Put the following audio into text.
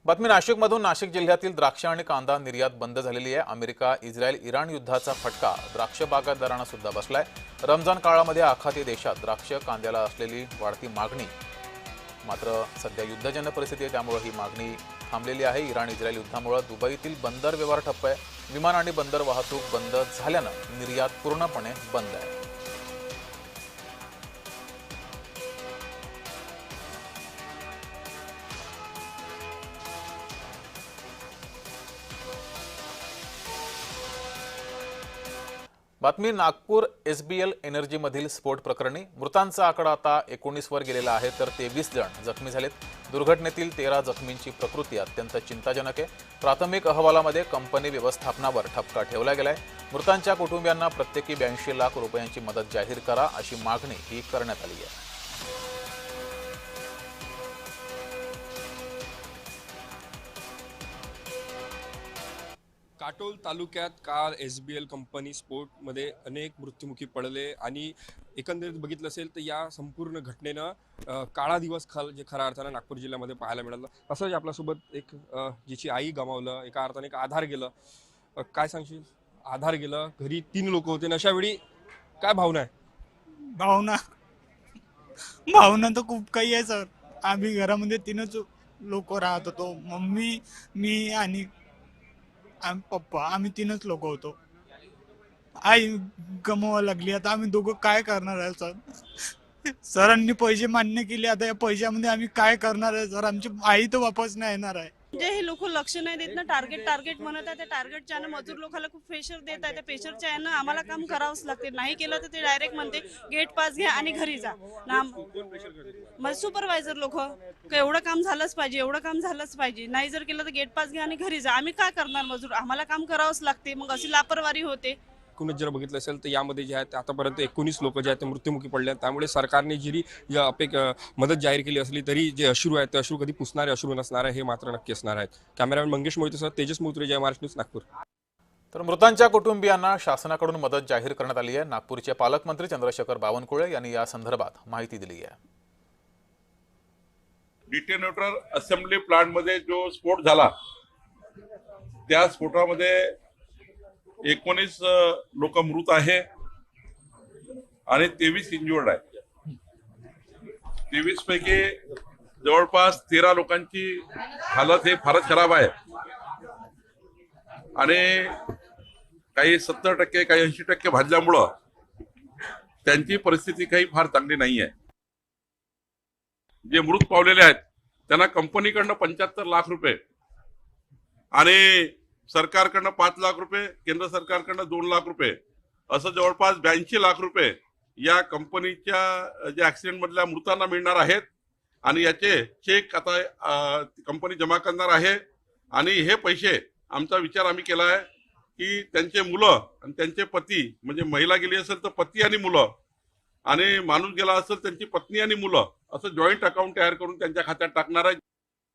बातमी नाशिकमधून। नाशिक जिल्ह्यातील द्राक्ष आणि कांदा निर्यात बंद झालेली आहे। अमेरिका, इस्रायल, इराण युद्धाचा फटका द्राक्ष बागायतदारांना सुद्धा बसलाय। रमजान काळामध्ये आखाती देशात द्राक्ष कांद्याला असलेली वाढती मागणी, मात्र सध्या युद्धजन्य परिस्थिती आहे, त्यामुळे ही मागणी थांबलेली आहे। इराण इस्रायल युद्धामुळे दुबईतील बंदर व्यवहार ठप्प आहे। विमान आणि बंदर वाहतूक बंद झाल्यानं निर्यात पूर्णपणे बंद आहे। बातमी नागपूर एसबीएल एनर्जी मधील स्फोट प्रकरणी। मृतांचा आकडा आता 19 वर गेलेला आहे, तर 23 जण जखमी झालेत। दुर्घटनेतील 13 जखमींची प्रकृती अत्यंत चिंताजनक आहे। प्राथमिक अहवालामध्ये कंपनी व्यवस्थापनावर ठपका ठेवला गेलाय। मृतांच्या कुटुंबियांना प्रत्येकी 82 लाख रुपयांची मदत जाहीर करा, अशी मागणी ही करण्यात आली आहे। काटोल तालुक्यात काल एसबीएल कंपनी स्फोटमध्ये अनेक मृत्युमुखी पडले आणि एकंदरीत बघितलं असेल तर या संपूर्ण घटनेनं काळा दिवस जे खऱ्या अर्थानं नागपूर जिल्ह्यामध्ये पाहायला मिळालं। तसंच आपल्यासोबत एक जिची आई गमावलं, एका अर्थाने एक आधार गेलं। काय सांगशील? आधार गेलं, घरी 3 लोक होते, अशा वेळी काय भावना आहे? भावना भावना तर खूप काही आहे सर। आम्ही घरामध्ये 3च लोक राहत होतो, मम्मी, मी आणि पप्पा। आम्ही 3च लोक होतो। आई गमवायला लागली, आता आम्ही दोघं काय करणार आहे सर? सरांनी पैसे मान्य केले, आता या पैशामध्ये आम्ही काय करणार आहे सर? आमची आई तर वापस नाही येणार आहे। म्हणजे हे लोक लक्ष नाही देत ना, टार्गेट म्हणत आहे। त्या टार्गेटच्या मजूर लोकांना खूप प्रेशर देत आहे। त्या प्रेशरच्या यानं आम्हाला काम करावंच लागते। नाही केलं तर ते डायरेक्ट म्हणते गेट पास घ्या आणि घरी जा ना। मग सुपरवायझर लोक एवढं काम झालंच पाहिजे, एवढं काम झालंच पाहिजे, नाही जर केलं तर गेट पास घ्या आणि घरी जा। आम्ही काय करणार मजूर? आम्हाला काम करावंच लागते। मग अशी लापरवाही होते। एकूणच जर बघितलं असेल तर यामध्ये जे आहेत आतापर्यंत 19 लोक जे आहेत ते मृत्युमुखी पडले आहेत। त्यामुळे सरकारने जरी मदत जाहीर केली असली तरी जे अश्रू आहेत ते अश्रू कधी पुसणारे अश्रू नसणार आहे, हे मात्र नक्की असणार आहेत। कॅमेरामॅन मंगेश मोहितेसह तेजस मुत्रे, जय महाराष्ट्र न्यूज, नागपूर। तर मृतांच्या कुटुंबियांना शासनाकडून मदत जाहीर करण्यात आली आहे। नागपूरचे पालकमंत्री चंद्रशेखर बावनकुळे यांनी या संदर्भात माहिती दिली आहे। डिटोनेटर असेंब्ली प्लांट मध्ये जो स्फोट झाला, त्या स्फोटामध्ये 19 लोक मृत आहे आणि 23 इंजुर्ड आहे। 23 पैकी जवळपास 13 लोकांची हालत हे फारच खराब आहे आणि काही 70% काही 80% भाजल्यामुळं त्यांची परिस्थिती काही फार चांगली नाही आहे। जे मृत पावलेले आहेत त्यांना कंपनीकडनं 75 लाख रुपये आणि सरकारकडनं 5 लाख रुपये, केंद्र सरकारकडनं 2 लाख रुपये, असं जवळपास 82 लाख रुपये या कंपनीच्या जे ऍक्सिडेंट मधल्या मृतांना मिळणार आहेत आणि याचे चेक आता कंपनी जमा करणार आहे। आणि हे पैसे आमचा विचार आम्ही केला आहे की त्यांचे मुलं आणि त्यांचे पती, म्हणजे महिला गेली असेल तर पती आणि मुलं, आणि माणूस गेला असेल त्यांची पत्नी आणि मुलं, असं जॉईंट अकाउंट तयार करून त्यांच्या खात्यात टाकणार आहे।